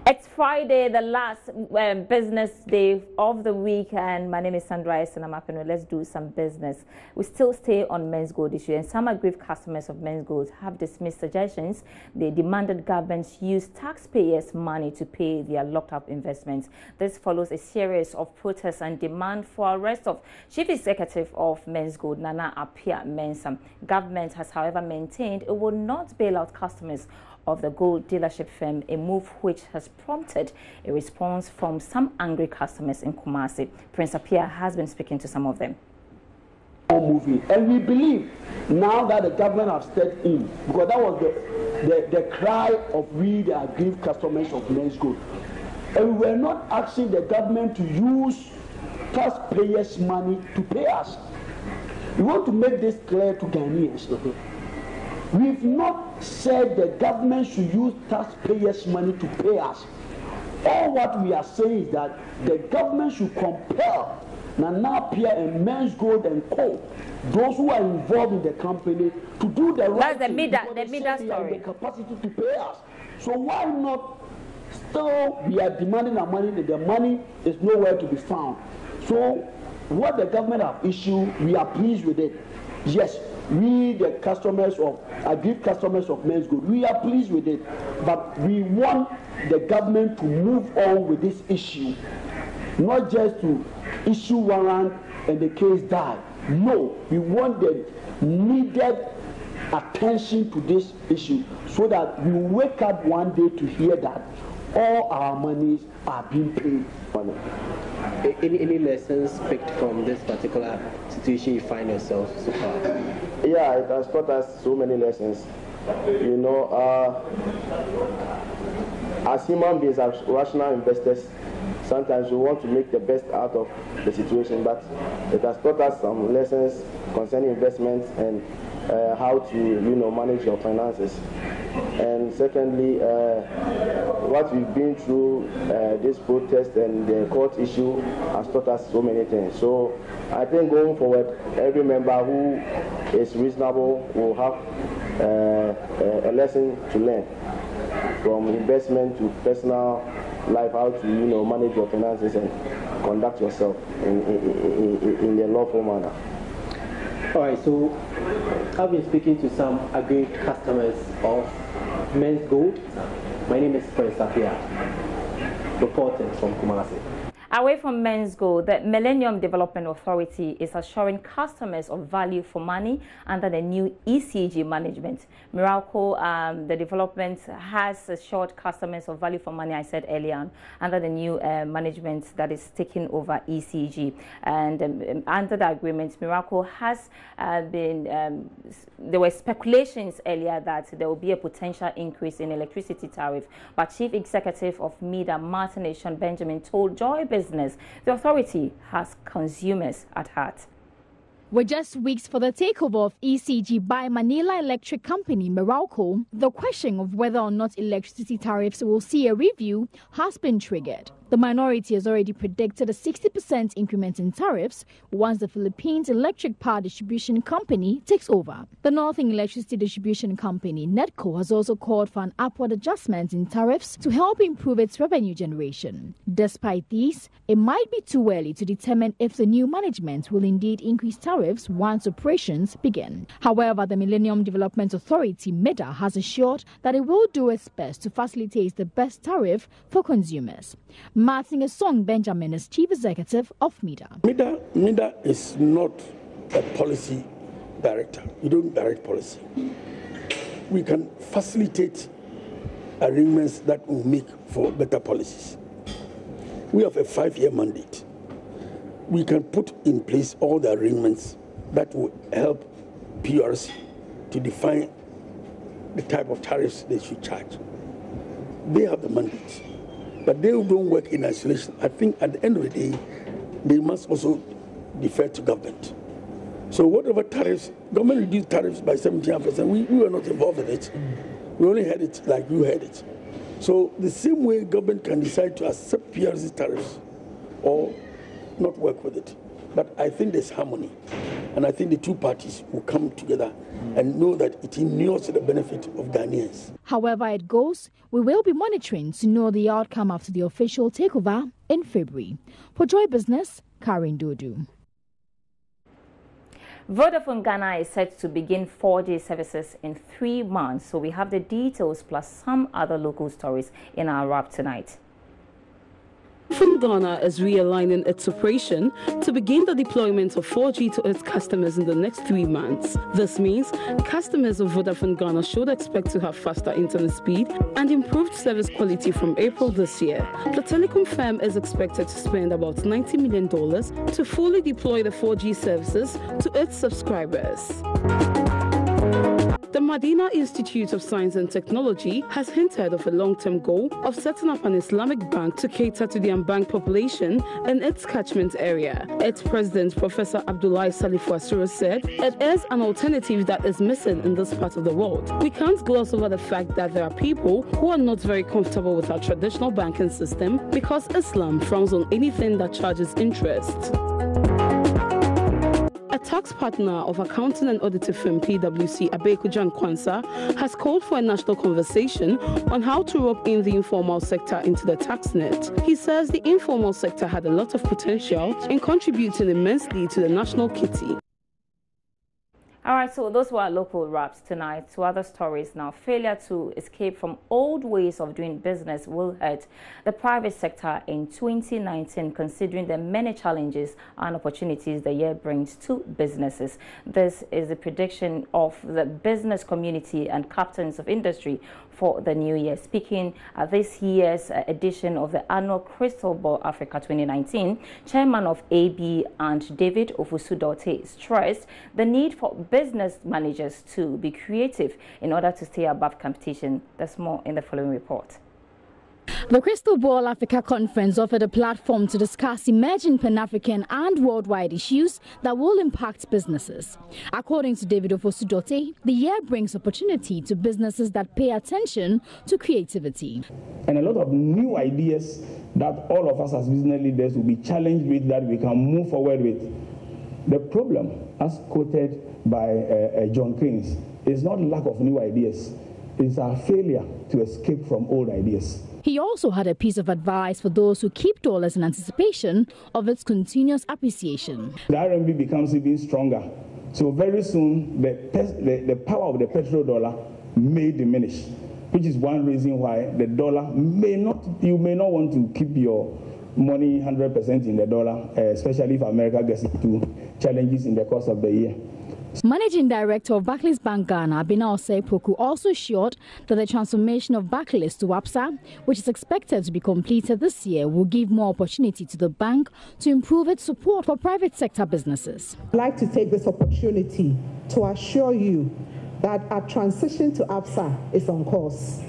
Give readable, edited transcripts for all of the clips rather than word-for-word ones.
It's Friday, the last business day of the week, and my name is Sandra and I'm happy. Let's do some business. We still stay on Mensgo issue, and some aggrieved customers of Mensgo have dismissed suggestions. They demanded governments use taxpayers' money to pay their locked-up investments. This follows a series of protests and demand for arrest of Chief Executive of Mensgo, Nana Apia Mensah. Government has, however, maintained it will not bail out customers of the gold dealership firm, a move which has prompted a response from some angry customers in Kumasi. Prince Apia has been speaking to some of them. And we believe now that the government has stepped in, because that was the cry of we, the aggrieved customers of Mensgo. And we were not asking the government to use taxpayers' money to pay us. We want to make this clear to Ghanaians. We've not said the government should use taxpayers' money to pay us. All what we are saying is that the government should compel Nana Apia and Mensgo and Co., those who are involved in the company, to do the right thing. That's the middle story. The capacity to pay us. So why not still we are demanding our money, that the money is nowhere to be found. So what the government have issued, we are pleased with it. Yes, we, the customers of, aggrieved customers of Mensgo, we are pleased with it, but we want the government to move on with this issue, not just to issue warrant and the case die. No, we want the needed attention to this issue so that we wake up one day to hear that all our monies are being paid. Any lessons picked from this particular situation you find yourself so far? Yeah, it has taught us so many lessons. You know, as human beings, as rational investors, sometimes we want to make the best out of the situation, but it has taught us some lessons concerning investments and how to, manage your finances. And secondly, what we've been through, this protest and the court issue has taught us so many things. So I think going forward, every member who is reasonable will have a lesson to learn, from investment to personal life, how to manage your finances and conduct yourself in the lawful manner. All right, so I've been speaking to some aggrieved customers of Mensgo. My name is Prince Apia, reporting from Kumasi. Away from Mensgo, the Millennium Development Authority is assuring customers of value for money under the new ECG management. Miracle, the development has assured customers of value for money, I said earlier on, under the new management that is taking over ECG. And under the agreement, Miracle has there were speculations earlier that there will be a potential increase in electricity tariff. But Chief Executive of MIDA, Martin Eshon Benjamin, told Joy Business the authority has consumers at heart. With just weeks for the takeover of ECG by Manila Electric Company, Meralco, the question of whether or not electricity tariffs will see a review has been triggered. The minority has already predicted a 60% increment in tariffs once the Philippines Electric Power Distribution Company takes over. The Northern Electricity Distribution Company, NEDCO, has also called for an upward adjustment in tariffs to help improve its revenue generation. Despite these, it might be too early to determine if the new management will indeed increase tariffs once operations begin. However, the Millennium Development Authority, MIDA, has assured that it will do its best to facilitate the best tariff for consumers. Martin Eshon Benjamin is Chief Executive of MIDA. MIDA is not a policy director. We don't direct policy. We can facilitate arrangements that will make for better policies. We have a 5-year mandate. We can put in place all the arrangements that will help PRC to define the type of tariffs they should charge. They have the mandate, but they don't work in isolation. I think at the end of the day, they must also defer to government. So whatever tariffs, government reduced tariffs by 17%, we were not involved in it. We only heard it like you heard it. So the same way government can decide to accept PRC tariffs or not work with it. But I think there's harmony. And I think the two parties will come together and know that it inures to the benefit of Ghanaians. However it goes, we will be monitoring to know the outcome after the official takeover in February. For Joy Business, Karen Dodu. Vodafone Ghana is set to begin 4G services in 3 months. So we have the details plus some other local stories in our wrap tonight. Vodafone Ghana is realigning its operation to begin the deployment of 4G to its customers in the next 3 months. This means customers of Vodafone Ghana should expect to have faster internet speed and improved service quality from April this year. The telecom firm is expected to spend about $90 million to fully deploy the 4G services to its subscribers. The Medina Institute of Science and Technology has hinted of a long-term goal of setting up an Islamic bank to cater to the unbanked population in its catchment area. Its president, Professor Abdullahi Salifu Asura, said it is an alternative that is missing in this part of the world. We can't gloss over the fact that there are people who are not very comfortable with our traditional banking system because Islam frowns on anything that charges interest. A tax partner of accounting and auditing firm PwC, Abekujan Kwanzaa, has called for a national conversation on how to rope in the informal sector into the tax net. He says the informal sector had a lot of potential in contributing immensely to the national kitty. All right, so those were our local wraps tonight. To other stories now. Failure to escape from old ways of doing business will hurt the private sector in 2019, considering the many challenges and opportunities the year brings to businesses. This is the prediction of the business community and captains of industry for the new year. Speaking at this year's edition of the annual Crystal Ball Africa 2019, Chairman of AB and David Ofosu-Dorte stressed the need for business managers to be creative in order to stay above competition. There's more in the following report. The Crystal Ball Africa Conference offered a platform to discuss emerging Pan-African and worldwide issues that will impact businesses. According to David Ofosu-Dorte, the year brings opportunity to businesses that pay attention to creativity. And a lot of new ideas that all of us as business leaders will be challenged with, that we can move forward with. The problem, as quoted by John Keynes, is not lack of new ideas. It's our failure to escape from old ideas. He also had a piece of advice for those who keep dollars in anticipation of its continuous appreciation. The RMB becomes even stronger. So very soon, the power of the petrodollar may diminish, which is one reason why the dollar you may not want to keep your money 100% in the dollar, especially if America gets into challenges in the course of the year. Managing Director of Barclays Bank Ghana, Binal Seipoku, also assured that the transformation of Barclays to ABSA, which is expected to be completed this year, will give more opportunity to the bank to improve its support for private sector businesses. I'd like to take this opportunity to assure you that our transition to ABSA is on course.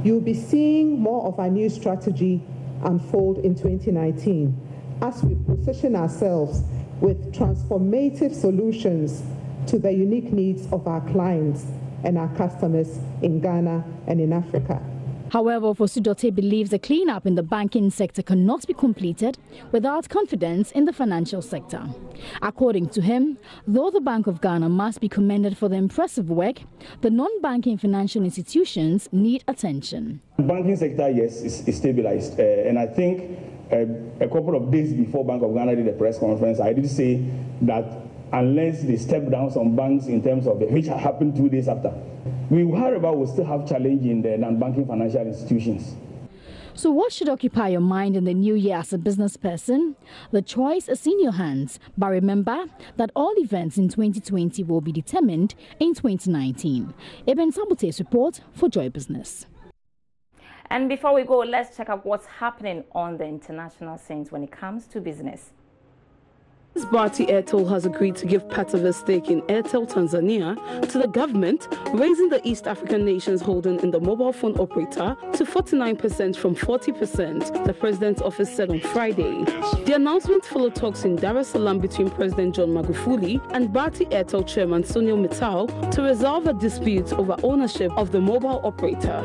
You'll be seeing more of our new strategy unfold in 2019 as we position ourselves with transformative solutions to the unique needs of our clients and our customers in Ghana and in Africa. However, Ofosu-Dorte believes the cleanup in the banking sector cannot be completed without confidence in the financial sector. According to him, though the Bank of Ghana must be commended for the impressive work, the non-banking financial institutions need attention. The banking sector, yes, is stabilized. And I think a couple of days before Bank of Ghana did a press conference, I did say that unless they step down some banks in terms of which happened 2 days after, we, however, will still have challenge in the non-banking financial institutions. So what should occupy your mind in the new year as a business person? The choice is in your hands. But remember that all events in 2020 will be determined in 2019. Eben Sabute's report for Joy Business. And before we go, let's check out what's happening on the international scene when it comes to business. Bharti Airtel has agreed to give part of its stake in Airtel Tanzania to the government, raising the East African nation's holding in the mobile phone operator to 49% from 40%, the president's office said on Friday. The announcement followed talks in Dar es Salaam between President John Magufuli and Bharti Airtel chairman Sunil Mittal to resolve a dispute over ownership of the mobile operator.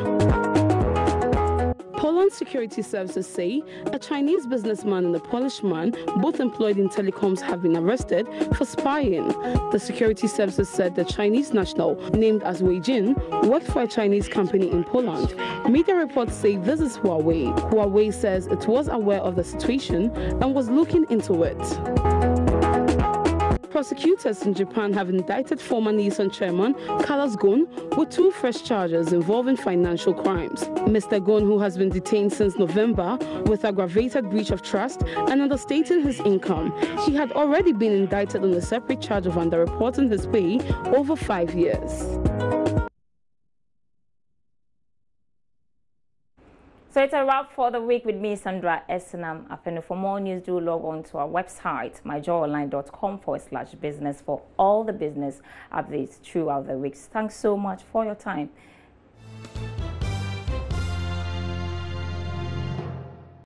Poland Security Services say a Chinese businessman and a Polish man, both employed in telecoms, have been arrested for spying. The security services said the Chinese national, named as Wei Jin, worked for a Chinese company in Poland. Media reports say this is Huawei. Huawei says it was aware of the situation and was looking into it. Prosecutors in Japan have indicted former Nissan chairman Carlos Ghosn with 2 fresh charges involving financial crimes. Mr. Ghosn, who has been detained since November with aggravated breach of trust and understating his income, he had already been indicted on a separate charge of underreporting his pay over 5 years. So it's a wrap for the week with me, Sandra Esenam Apenu. For more news, do log on to our website, myjoyonline.com/business for all the business updates throughout the week. Thanks so much for your time.